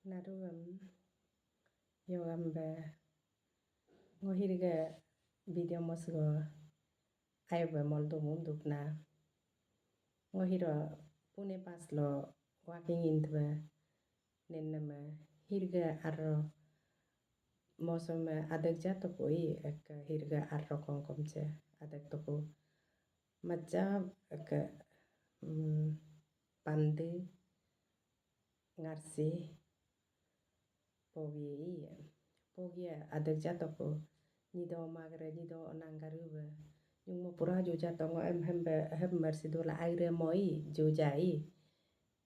나름 요감be ngohirga video mosgo aybe moldo mundukna ngohiro pune paslo walking into nennama hirga arro मौसम आदक जातो कोई एक हिरगा आर्रो कोंकोमचे आदक तो को मज्जा एक पंदे ngarsi pogi adak jato ko nido magre nido nangaruba yung mo pura jo jato ngo hember sidola aire moi jojai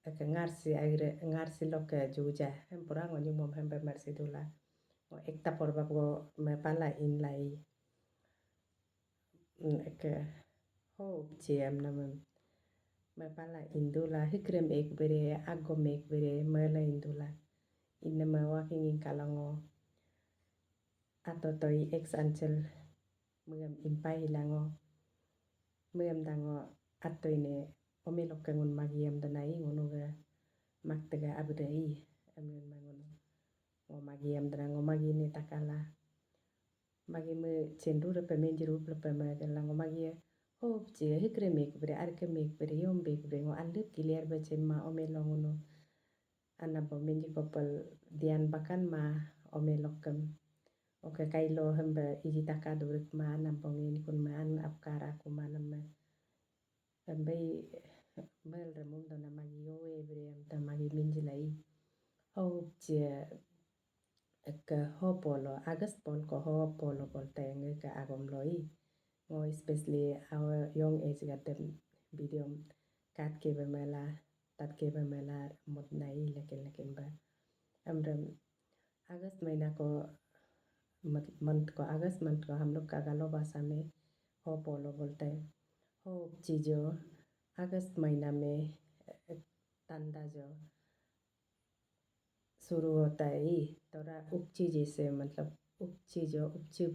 ek ngarsi loke joja hem pura ngo yung mo hember mersidola ngo ekta porba ko me pala in lai ek hope chem namam me pala indula hikrem ek bere agom ek bere mela indula inama walking in kalango atotoi ex anchel mem impai lango mem dango atoine omelok ngun magiem danai ngonuga maktaga abdai amen mangono ngo magiem dango magini takala magi me chendu re pemenjiru pepema lango magie hope je hikrem ek bere arkem ek bere yom bek bere ngo alip clear be chemma omelong ngono anabo menji kopal dian bakan ma omelokam oke kailo hembe iji taka duruk ma nampongin kun ma an apkara kumanam hembe mel remum dona magi yowe brem ta magi minjilai je ek hopolo agast pol ko hopolo polteng ke agom loi ngo especially our young age gatem video kat ke bemela tat ke bemela motnai lekin ba amrem अगस्त महीना को मंथ को अगस्त मंथ को हम लोग का गालो भाषा में हो पोलो बोलते हैं हो चीजों अगस्त महीना में तंदा जो शुरू होता है तोरा उपची जैसे मतलब उपची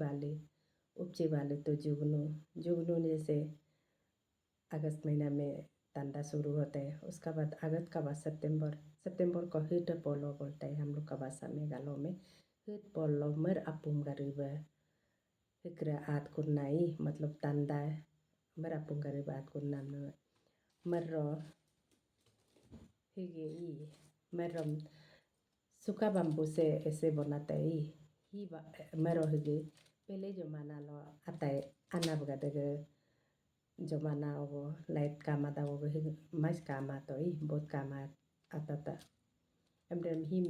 वाले तो जुगनू जैसे अगस्त महीना में तंदा शुरू होता है उसका बाद अगस्त का बाद सितंबर को हिट पोलो बोलते हैं हम लोग का भाषा में गालो में हिट पोलो मर अपुम गरीबा हिकरा आद कुनाई मतलब तंदा मर अपुम गरीबा आद कुना मर्रो हिगे मर्रम सुका बम्बू से ऐसे बनाते ही मरो हिगे पहले जमाना लो आता है अनाब गदगे जमाना वो लाइट कामा दा वो मज कामा तो ही बहुत कामा आता था एमरम हिम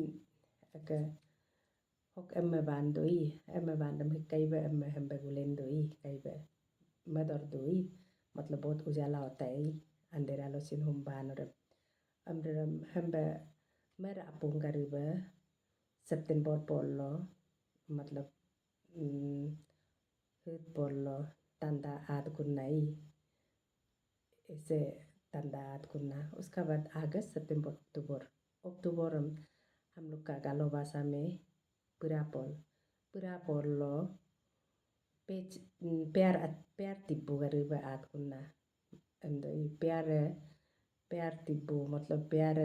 एक होक एम्मे बांदोई एम्मे बांदम कईबे एम्मे हमबे गुलेंदोई कईबे मदर दोई मतलब बहुत उजाला होता है अंधेरा लो सिन हम बानर एमरम हमबे मेरा अपुंगरीबे सितंबर पोलो मतलब हित पोलो तंदा आद कुनाई ऐसे तंदा आद कुना उसका बाद अगस्त सितंबर अक्टूबर हम लोग का गालो भाषा में पूरा पोल लो प्यार तिब्बू गरीबा आद कुना अंदो प्यार तिब्बू मतलब प्यार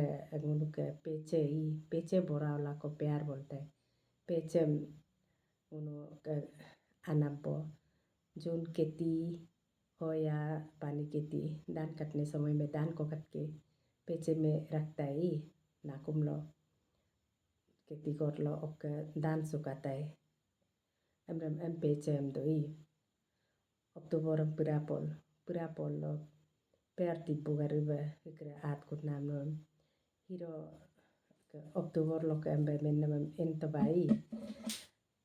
उनुक पेचे बोरावला को प्यार बोलते हैं पेचे उनुक अनाबो जोन खेती हो या पानी खेती धान कटने समय में धान को कट के पेचे में रखता है नाकुम लो खेती कर लो ओके धान सुकाता है एम पेचे दोई अक्टूबर पूरा पोल लो प्यार तिब्बू गरीबा हिकरे आद कुट नाम हिरो अक्टूबर लो के एम्बे मेनम एंतबाई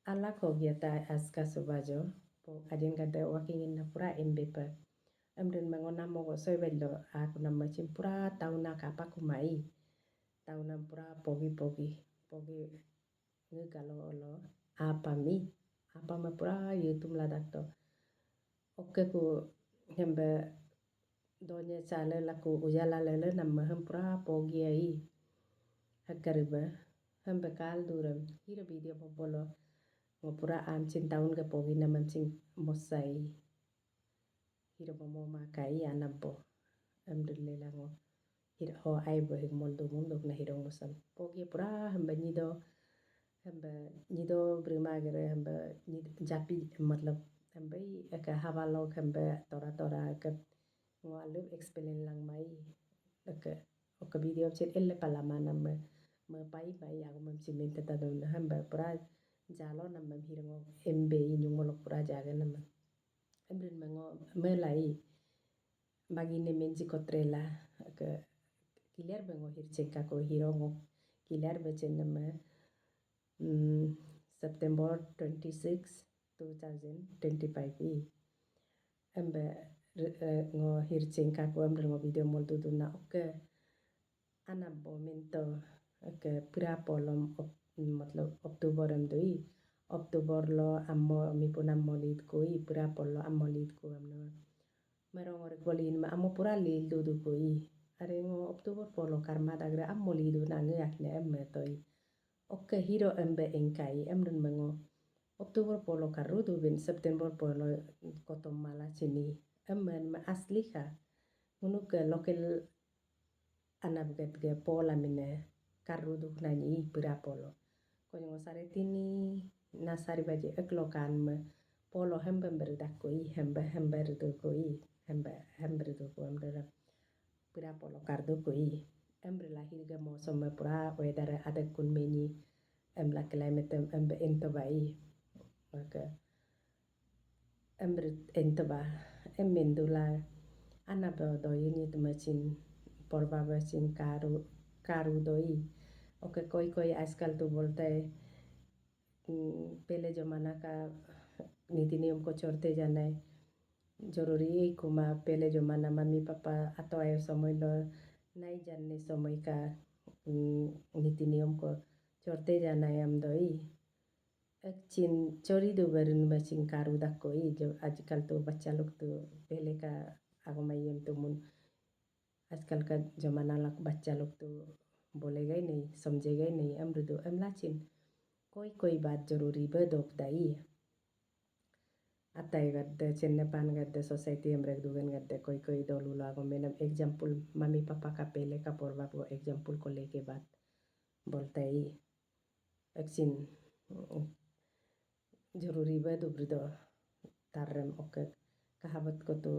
अलग हो गया था आज का सुबह जो अजन गदे वर्किंग इन पूरा एम्बे पर एमरन मंगोना मोगो सोइबेलो आकु नम चिम पूरा ताउना कापा कुमाई ताउना पूरा पोगी ngalo lo apa me पूरा ये तुमला dakto oke ku hembe donye chale laku ujala lele nam hem पूरा पोगी आई hakariba hembe kal duram hiro video popolo ngo पूरा amcin taun ke pogi naman cing mosai hiro momo makai anabo alhamdulillah ngo hir ho ai bo hig moldo mundo na hirong nosam pogi pura hamba nido brumagere hamba japi matlab hamba aka hawalog hamba tora ka ngalu explain lang mai aka video chat elle palama nama pai aku memsimenta tadon hamba pura jalo nama hirong MB inyung molok pura jaga nama embrin mango melai magine menji kotrela aka kiler bango hircheka ko hirongo kiler bechen nama September 26 2025 amba ngo hircheka ko amber ngo video molto na oke ana momento aka pura polom matlab October amdoi October lo ammo mi punam molid koi pura polo ammolid ko amno marongor kolin ma ammo pura lil dudu koi arengo October polo karma dagra ammolidu nangayak ne amme toi oke hiro ambe engkai amrun mango October polo karudu bin September polo kotom mala chini amman ma asli ka unuk local anabgat ge pola mine karudu nani pura polo konyo saretini nasari baje eklokan me polo hamba berdak koi hamba rudu koi hamba rudu ko amdara pura polo kardu koi ambre lahir ga mo somma pura weather ada kun meni la climate ambe entobai maka ambre entoba emendula anaba doyini tumachin porba bachin karu doi oke koi आजकल तो बोलता है पहले जमाना का नीति नियम को छोड़ते जाना है जरूरी है कुमा पहले जमाना मम्मी पापा atau ayo समय लो नहीं जानने समय का नीति नियम को छोड़ते जाना है हम दoi चिन चोरी दो बरन बचिन कारू दा कोई जो आजकल तो बच्चा लोग तो पहले का आगमयम तो मुन आजकल का जमाना लग बच्चा लोग तो बोलेगा ही नहीं समझेगा ही नहीं अमृदो अमलाचिन कोई बात जरूरी बदोक दाई अताई गद्दे चेन्ने पान गद्दे सोसाइटी अमरक दुगन गद्दे कोई दोलू लागो मेनम एग्जांपल मम्मी पापा का पहले का पोरबा को एग्जांपल को लेके बात बोलता ही एक्सिन जरूरी बदो ब्रदो तारम ओके कहावत को तो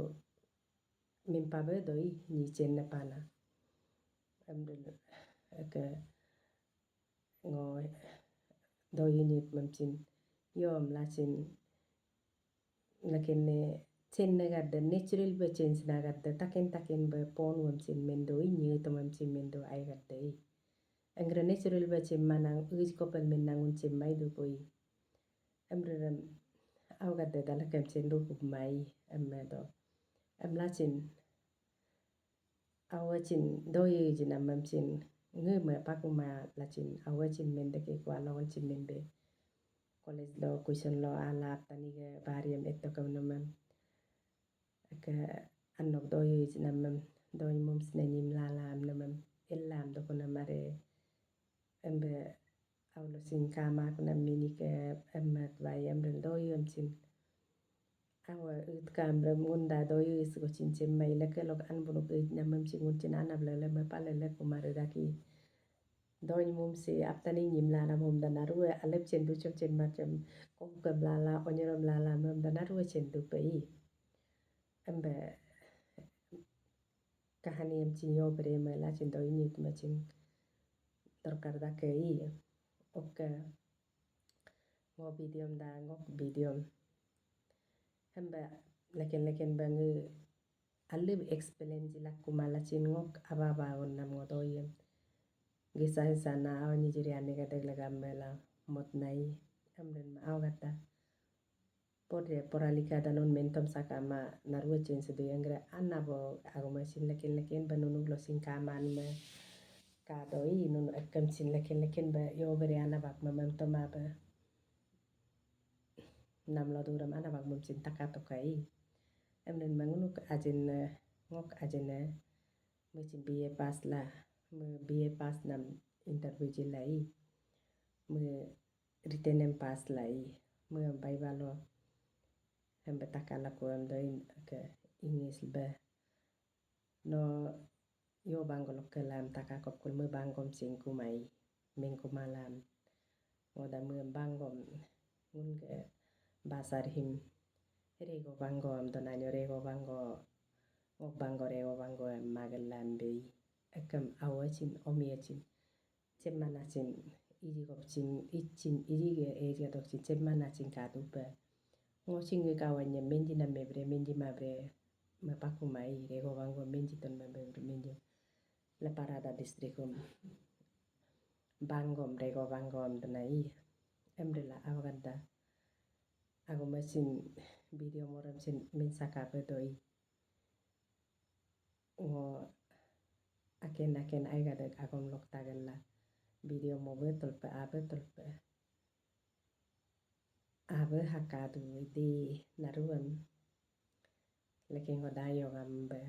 मिम्पा बदोई नी चेन्ने पाना ambil ke ngo doi nit mamchin yom lachin lakene chenne gadde natural be change na gadde taken be pon mamchin mendoi nyi to mamchin mendo ai gadde angre natural be chem manang uj kopel menangun chem mai du koi amrem aw gadde dalakam chendu mai ammedo amlachin awachin doi jina mamchin nge me pakuma lachin awachin mende ke kwa lawan chin mende college lo question lo alap tani ge bariam etto kamnam ka annok doi jina mam doi mums nenim lalam namam illam do kona mare embe awlo sin kama kuna mini ke emmat vayam doi amchin awa ut kamra munda doi isgo chinchem mai leke lok an bunu ke namam chingun chin anablele me palele kumare daki doi mumse aptani nyimla na mum danaru alep chendu chom chen macam kom kablala onyerom lala mum danaru chendu pei embe kahani amchin yo brema la chin doi nit machin dorkar dakei oke ngo video hamba leken bangu alib explain jila kumala chin ngok ababa onnam ngodoyem gisa sana awni jiri anega degla mela motnai amren ma awgata poralika danon mentom sakama narwe chin sedu yangra annabo agoma chin leken banunu glosin kaman me ka doi nun akam chin leken ba yo bere anabak mamam tomaba namlo duram anabak mum chin takatokai emnen mangunu ajin ngok ajene muchin BA pass la me BA pass nam interview jilai me written pass lai me baibalo hembe takala ko amdoi ke English ba no yo bangolok kelam takakop kul me bangom sing kumai mengko malam ngoda me bangom ngun ke basarhim rego bangom donanyo rego bango ngok bango rego bango magalambe akam awacin omiacin cemmanacin iri gopcin icin iri ge area dokcin cemmanacin kadupa ngocin ge kawanya menji na mebre menji mabre mapakumai rego bango menji ton mabre menji la parada districtum bangom rego bangom donai emrela awgada agomasin video moramsin mensaka bedoi ngo aken aigada agom loktagalla video mo betul pa abe hakadu de naruam lekengo dayo gambe